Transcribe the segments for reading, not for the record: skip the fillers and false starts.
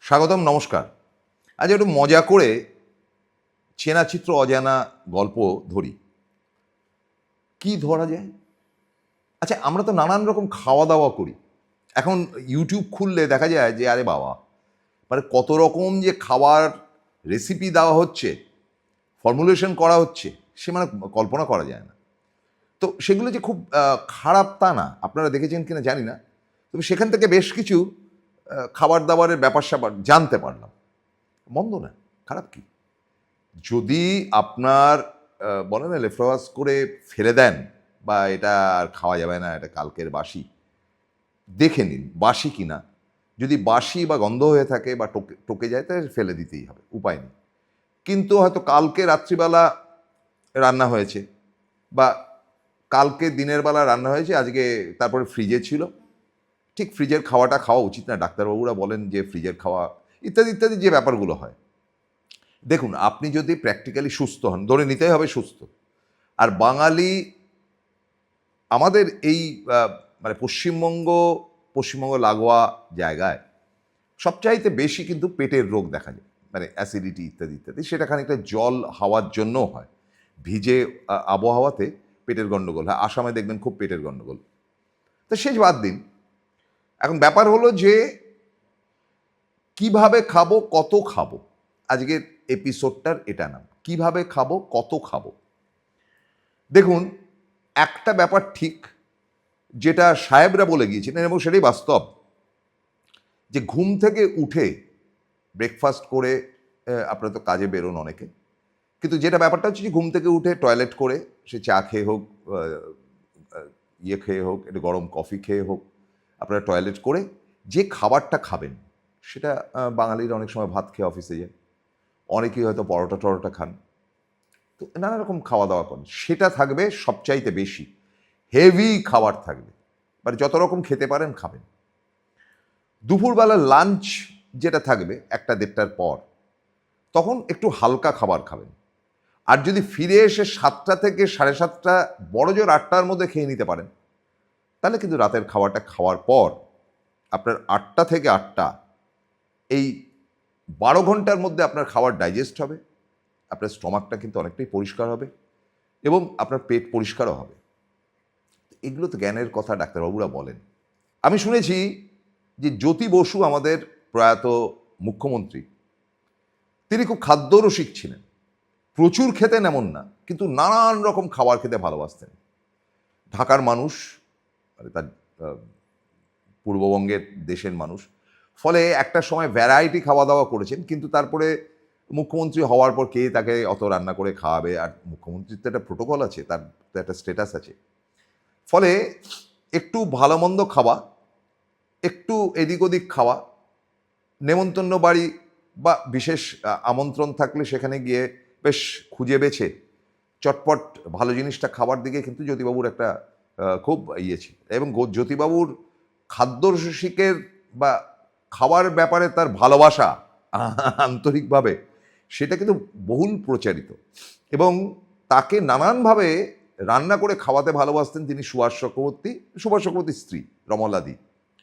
স্বাগতম, নমস্কার। আজ একটু মজা করে চেনা চিত্র অজানা গল্প ধরি। কি ধরা যায়? আচ্ছা, আমরা তো নানান রকম খাওয়া দাওয়া করি। এখন ইউটিউব খুললে দেখা যায় যে আরে বাবা! মানে কত রকম যে খাবার রেসিপি দেওয়া হচ্ছে, ফর্মুলেশন করা হচ্ছে, সে মানে কল্পনা করা যায় না। তো সেগুলো যে খুব খারাপ তা না। আপনারা দেখেছেন কিনা জানি না। তবে সেখান থেকে বেশ কিছু খাবার দাবারের ব্যাপার-স্যাপার জানতে পারলাম। মন্দ না, খারাপ কি? যদি আপনার বলে না লেফ্রোয়াস করে ফেলে দেন বা এটা আর খাওয়া যাবে না, এটা কালকের বাসি, দেখে নিন বাসি কিনা। যদি বাসি বা গন্ধ হয়ে থাকে বা টকে যায় তাহলে ফেলে দিতেই হবে, উপায় নেই। কিন্তু হয়তো কালকে রাত্রিবেলা রান্না হয়েছে বা কালকে দিনের বেলা রান্না হয়েছে, আজকে তারপরে ফ্রিজে ছিল। ঠিক ফ্রিজের খাওয়াটা খাওয়া উচিত না, ডাক্তারবাবুরা বলেন যে ফ্রিজের খাওয়া ইত্যাদি ইত্যাদি যে ব্যাপারগুলো হয়। দেখুন, আপনি যদি প্র্যাকটিক্যালি সুস্থ হন, ধরে নিতেই হবে সুস্থ। আর বাঙালি আমাদের এই মানে পশ্চিমবঙ্গ লাগোয়া জায়গায় সবচাইতে বেশি কিন্তু পেটের রোগ দেখা যায়, মানে অ্যাসিডিটি ইত্যাদি ইত্যাদি। সেটা খানিকটা জল হাওয়ার জন্যও হয়। ভিজে আবহাওয়াতে পেটের গণ্ডগোল হয়। আসামে দেখবেন খুব পেটের গণ্ডগোল। তো সে বাদ দিন। এখন ব্যাপার হলো যে কিভাবে খাবো, কত খাবো? আজকের এপিসোডটার এটা নাম। কিভাবে খাবো, কত খাবো? দেখুন, একটা ব্যাপার ঠিক, যেটা সাহেবরা বলে গিয়েছিলেন এবং সেটাই বাস্তব, যে ঘুম থেকে উঠে ব্রেকফাস্ট করে আপনারা তো কাজে বেরোন অনেকে, কিন্তু যেটা ব্যাপারটা হচ্ছে যে ঘুম থেকে উঠে টয়লেট করে, সে চা খেয়ে হোক, ইয়ে খেয়ে হোক, একটু গরম কফি খেয়ে হোক, আপনারা টয়লেট করে যে খাবারটা খাবেন সেটা বাঙালিরা অনেক সময় ভাত খেয়ে অফিসে যায়, অনেকেই হয়তো পরোটা টরোটা খান, তো নানা রকম খাওয়া দাওয়া করেন, সেটা থাকবে সবচাইতে বেশি। হেভি খাবার থাকবে, মানে যত রকম খেতে পারেন খাবেন। দুপুরবেলা লাঞ্চ যেটা থাকবে 1টা-1:30টার পর, তখন একটু হালকা খাবার খাবেন। আর যদি ফিরে এসে 7টা থেকে 7:30টা, বড় জোর 8টার মধ্যে খেয়ে নিতে পারেন, তাহলে কিন্তু রাতের খাওয়াটা খাওয়ার পর আপনার 8টা থেকে 8টা, এই 12 ঘন্টার মধ্যে আপনার খাবার ডাইজেস্ট হবে, আপনার স্টমাকটা কিন্তু অনেকটাই পরিষ্কার হবে এবং আপনার পেট পরিষ্কারও হবে। এগুলো তো জ্ঞানের কথা, ডাক্তারবাবুরা বলেন। আমি শুনেছি যে জ্যোতি বসু, আমাদের প্রয়াত মুখ্যমন্ত্রী, তিনি খুব খাদ্যরসিক ছিলেন। প্রচুর খেতেন এমন না, কিন্তু নানান রকম খাবার খেতে ভালোবাসতেন। ঢাকার মানুষ, মানে তার পূর্ববঙ্গের দেশের মানুষ, ফলে একটা সময় ভ্যারাইটি খাওয়া দাওয়া করেছেন, কিন্তু তারপরে মুখ্যমন্ত্রী হওয়ার পর কে তাকে অত রান্না করে খাওয়াবে? আর মুখ্যমন্ত্রীর তো একটা প্রোটোকল আছে, তার তো একটা স্ট্যাটাস আছে। ফলে একটু ভালো মন্দ খাওয়া, একটু এদিক ওদিক খাওয়া, নেমন্তন্ন বাড়ি বা বিশেষ আমন্ত্রণ থাকলে সেখানে গিয়ে বেশ খুঁজে বেছে চটপট ভালো জিনিসটা খাবার দিকে কিন্তু জ্যোতিবাবুর একটা খুব ইয়ে ছিল। এবং জ্যোতিবাবুর খাদ্যরসিকের বা খাবার ব্যাপারে তার ভালোবাসা আন্তরিকভাবে, সেটা কিন্তু বহুল প্রচারিত। এবং তাকে নানানভাবে রান্না করে খাওয়াতে ভালোবাসতেন তিনি সুভাষ চক্রবর্তীর স্ত্রী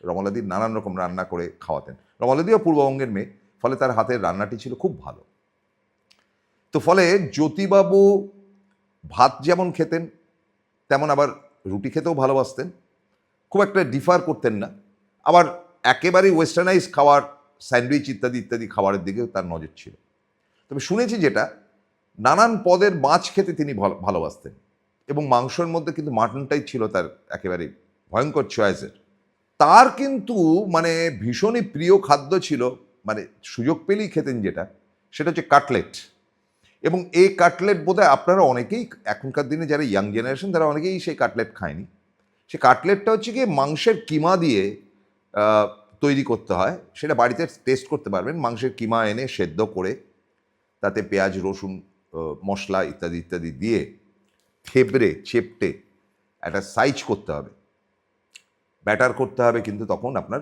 রমলাদির নানান রকম রান্না করে খাওয়াতেন। রমলাদিও পূর্ববঙ্গের মেয়ে, ফলে তার হাতের রান্নাটি ছিল খুব ভালো। তো ফলে জ্যোতিবাবু ভাত যেমন খেতেন, তেমন আবার রুটি খেতেও ভালোবাসতেন। খুব একটা ডিফার করতেন না। আবার একেবারেই ওয়েস্টার্নাইজ খাবার, স্যান্ডউইচ ইত্যাদি ইত্যাদি খাবারের দিকেও তার নজর ছিল। তবে শুনেছি যেটা, নানান পদের মাছ খেতে তিনি ভালোবাসতেন এবং মাংসের মধ্যে কিন্তু মাটনটাই ছিল তার একেবারে ভয়ঙ্কর চয়েসের। তার কিন্তু মানে ভীষণই প্রিয় খাদ্য ছিল, মানে সুযোগ পেলেই খেতেন যেটা, সেটা হচ্ছে কাটলেট। এবং এই কাটলেট বোধহয় আপনারা অনেকেই এখনকার দিনে যারা ইয়াং জেনারেশন, তারা অনেকেই সেই কাটলেট খায়নি। সেই কাটলেটটা হচ্ছে গিয়ে মাংসের কিমা দিয়ে তৈরি করতে হয়। সেটা বাড়িতে টেস্ট করতে পারবেন। মাংসের কিমা এনে সেদ্ধ করে তাতে পেঁয়াজ, রসুন, মশলা ইত্যাদি ইত্যাদি দিয়ে চেপটে একটা সাইজ করতে হবে, ব্যাটার করতে হবে। কিন্তু তখন আপনার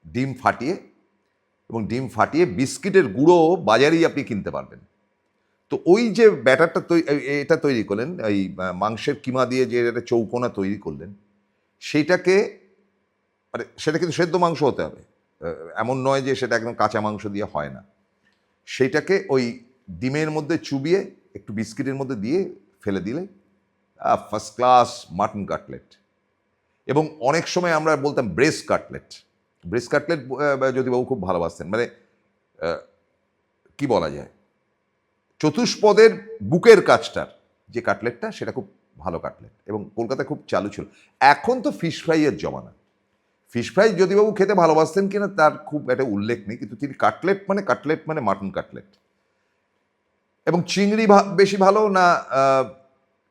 ডিম ফাটিয়ে বিস্কিটের গুঁড়ো বাজারেই আপনি কিনতে পারবেন। তো ওই যে ব্যাটারটা এটা তৈরি করলেন, এই মাংসের কিমা দিয়ে যে একটা চৌকোনা তৈরি করলেন, সেইটাকে, মানে সেটা কিন্তু সেদ্ধ মাংস হতে হবে, এমন নয় যে সেটা একদম কাঁচা মাংস দিয়ে হয় না, সেইটাকে ওই ডিমের মধ্যে চুবিয়ে একটু বিস্কিটের মধ্যে দিয়ে ফেলে দিলে ফার্স্ট ক্লাস মাটন কাটলেট। এবং অনেক সময় আমরা বলতাম breast cutlet. Breast cutlet Jyotibabu খুব ভালোবাসতেন, মানে কি বলা যায়, চতুষ্পদের বুকের কাজটার যে কাটলেটটা, সেটা খুব ভালো কাটলেট এবং কলকাতায় খুব চালু ছিল। এখন তো ফিশ ফ্রাইয়ের জমানা। ফিশ ফ্রাই জ্যোতিবাবু খেতে ভালোবাসতেন কিনা তার খুব একটা উল্লেখ নেই, কিন্তু তিনি কাটলেট মানে মাটন কাটলেট। এবং চিংড়ি বেশি ভালো না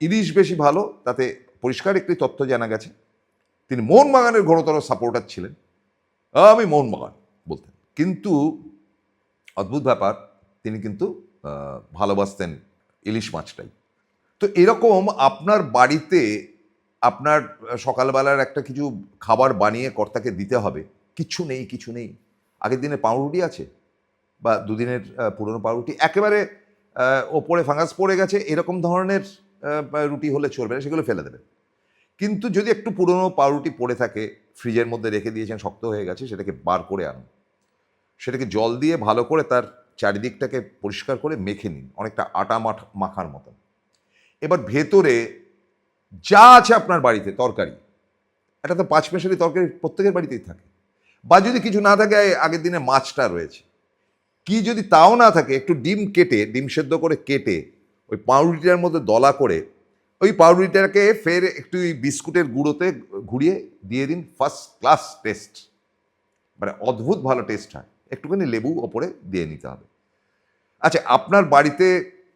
ইলিশ বেশি ভালো, তাতে পরিষ্কার একটি তথ্য জানা গেছে। তিনি মোহনবাগানের ঘোরতর সাপোর্টার ছিলেন, আমি মোহনবাগান বলতেন, কিন্তু অদ্ভুত ব্যাপার, তিনি কিন্তু ভালোবাসতেন ইলিশ মাছটাই। তো এরকম আপনার বাড়িতে আপনার সকালবেলার একটা কিছু খাবার বানিয়ে কর্তাকে দিতে হবে, কিছু নেই, আগের দিনের পাউরুটি আছে বা দুদিনের পুরনো পাউরুটি, একেবারে ওপরে ফাঙ্গাস পড়ে গেছে এরকম ধরনের রুটি হলে চলবে না, সেগুলো ফেলে দেবেন। কিন্তু যদি একটু পুরনো পাউরুটি পড়ে থাকে, ফ্রিজের মধ্যে রেখে দিয়েছেন, শক্ত হয়ে গেছে, সেটাকে বার করে আনুন, সেটাকে জল দিয়ে ভালো করে তার চারিদিকটাকে পরিষ্কার করে মেখে নিন, অনেকটা আটা মাখার মতন। এবার ভেতরে যা আছে আপনার বাড়িতে তরকারি, এটা তো 5 মেশালি তরকারি প্রত্যেকের বাড়িতেই থাকে, বা যদি কিছু না থাকে আগের দিনে মাছটা রয়েছে, কি যদি তাও না থাকে, একটু ডিম সেদ্ধ করে কেটে ওই পাউরুটিটার মধ্যে দলা করে ওই পাউরুটিটাকে ফের একটু বিস্কুটের গুঁড়োতে ঘুরিয়ে দিয়ে দিন, ফার্স্ট ক্লাস টেস্ট, মানে অদ্ভুত ভালো টেস্ট হয়। একটুখানি লেবু ওপরে দিয়ে নিতে হবে। আচ্ছা, আপনার বাড়িতে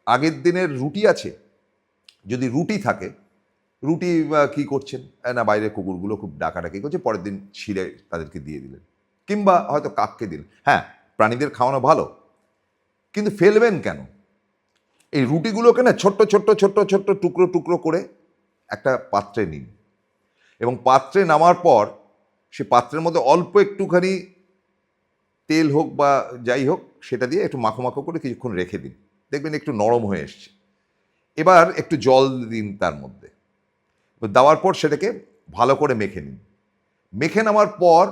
আগের দিনের রুটি আছে, যদি রুটি থাকে, রুটি কি করছেন না, বাইরে কুকুরগুলো খুব ডাকাডাকি করছে, পরের দিন ছিঁড়ে তাদেরকে দিয়ে দিলেন, কিংবা হয়তো কাককে দিলেন। হ্যাঁ, প্রাণীদের খাওয়ানো ভালো, কিন্তু ফেলবেন কেন? এই রুটিগুলোকে না ছোট্ট ছোট্ট টুকরো করে একটা পাত্রে নিন, এবং পাত্রে নামার পর সে পাত্রের মধ্যে অল্প একটুখানি তেল হোক বা যাই হোক, সেটা দিয়ে একটু মাখো করে কিছুক্ষণ রেখে দিন, দেখবেন একটু নরম হয়ে এসছে। এবার একটু জল দিন তার মধ্যে, দেওয়ার পর সেটাকে ভালো করে মেখে নিন। মেখে নেওয়ার পর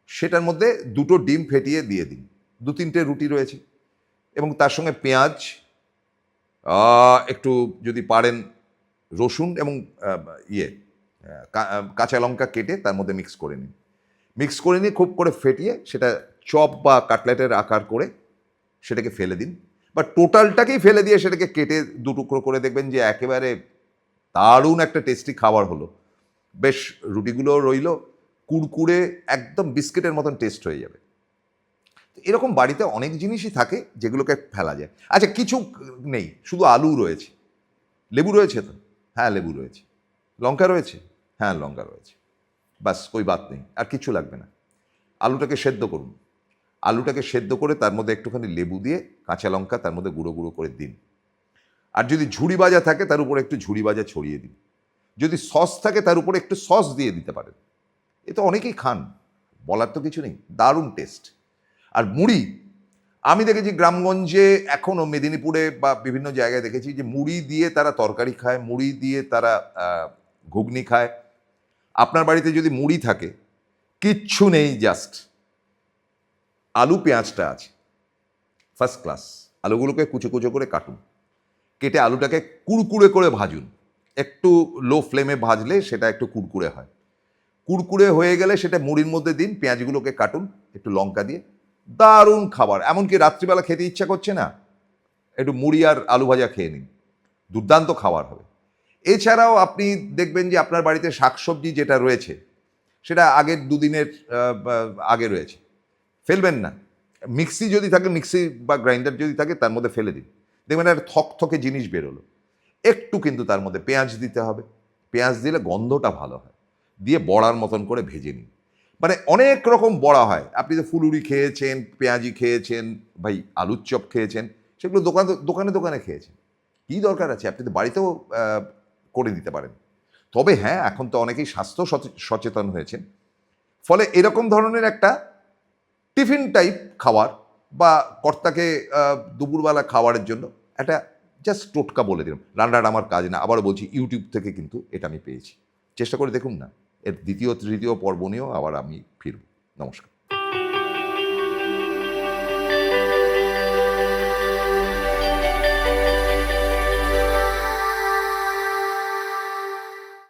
সেটার মধ্যে 2টো ডিম ফেটিয়ে দিয়ে দিন, 2-3টে রুটি রয়েছে, এবং তার সঙ্গে পেঁয়াজ, একটু যদি পারেন রসুন এবং কাঁচা লঙ্কা কেটে তার মধ্যে মিক্স করে নিয়ে খুব করে ফেটিয়ে সেটা চপ বা কাটলেটের আকার করে সেটাকে ফেলে দিন, বা টোটালটাকেই ফেলে দিয়ে সেটাকে কেটে 2 টুকরো করে, দেখবেন যে একেবারে দারুণ একটা টেস্টি খাবার হলো। বেশ রুটিগুলো রইল কুড়কুড়ে, একদম বিস্কিটের মতন টেস্ট হয়ে যাবে। এরকম বাড়িতে অনেক জিনিসই থাকে যেগুলোকে ফেলা যায়। আচ্ছা, কিছু নেই, শুধু আলু রয়েছে, লেবু রয়েছে তো, হ্যাঁ লেবু রয়েছে, লঙ্কা রয়েছে, হ্যাঁ লঙ্কা রয়েছে, বাস কোই বাত নেই, আর কিছু লাগবে না। আলুটাকে সেদ্ধ করুন, আলুটাকে সেদ্ধ করে তার মধ্যে একটুখানি লেবু দিয়ে কাঁচা লঙ্কা তার মধ্যে গুঁড়ো করে দিন। আর যদি ঝুড়ি ভাজা থাকে তার উপরে একটু ঝুড়ি ভাজা ছড়িয়ে দিন, যদি সস থাকে তার উপরে একটু সস দিয়ে দিতে পারেন। এ তো অনেকেই খান, বলার তো কিছু নেই, দারুণ টেস্ট। আর মুড়ি, আমি দেখেছি গ্রামগঞ্জে, এখনও মেদিনীপুরে বা বিভিন্ন জায়গায় দেখেছি যে মুড়ি দিয়ে তারা তরকারি খায়, মুড়ি দিয়ে তারা ঘুগনি খায়। আপনার বাড়িতে যদি মুড়ি থাকে, কিচ্ছু নেই, জাস্ট আলু পেঁয়াজটা আছে, ফার্স্ট ক্লাস। আলুগুলোকে কুচো করে কাটুন, কেটে আলুটাকে কুড়কুড়ে করে ভাজুন, একটু লো ফ্লেমে ভাজলে সেটা একটু কুড়কুড়ে হয়, কুড়কুড়ে হয়ে গেলে সেটা মুড়ির মধ্যে দিন, পেঁয়াজগুলোকে কাটুন একটু লঙ্কা দিয়ে, দারুণ খাবার। এমনকি রাত্রিবেলা খেতে ইচ্ছা করছে না, একটু মুড়ি আর আলু ভাজা খেয়ে নিন, দুর্দান্ত খাবার হবে। এছাড়াও আপনি দেখবেন যে আপনার বাড়িতে শাকসবজি যেটা রয়েছে সেটা আগের 2 দিনের আগে রয়েছে, ফেলবেন না। মিক্সি যদি থাকে, মিক্সি বা গ্রাইন্ডার যদি থাকে, তার মধ্যে ফেলে দিন, দেখবেন একটা থকথকে জিনিস বেরোলো। একটু কিন্তু তার মধ্যে পেঁয়াজ দিতে হবে, পেঁয়াজ দিলে গন্ধটা ভালো হয়, দিয়ে বড়ার মতন করে ভেজে নিন। মানে অনেক রকম বড়া হয়, আপনি তো ফুলুরি খেয়েছেন, পেঁয়াজি খেয়েছেন, ভাই আলুর চপ খেয়েছেন, সেগুলো দোকানে খেয়েছেন, কী দরকার আছে, আপনি তো বাড়িতেও করে দিতে পারেন। তবে হ্যাঁ, এখন তো অনেকেই স্বাস্থ্য সচেতন হয়েছেন, ফলে এরকম ধরনের একটা টিফিন টাইপ খাবার বা কর্তাকে দুপুরবেলা খাবারের জন্য একটা জাস্ট টোটকা বলে দিলাম। রান্নাটা আমার কাজ না, আবারও বলছি, ইউটিউব থেকে কিন্তু এটা আমি পেয়েছি, চেষ্টা করে দেখুন না। এর দ্বিতীয় তৃতীয় পর্ব নিয়েও আবার আমি ফিরব। নমস্কার।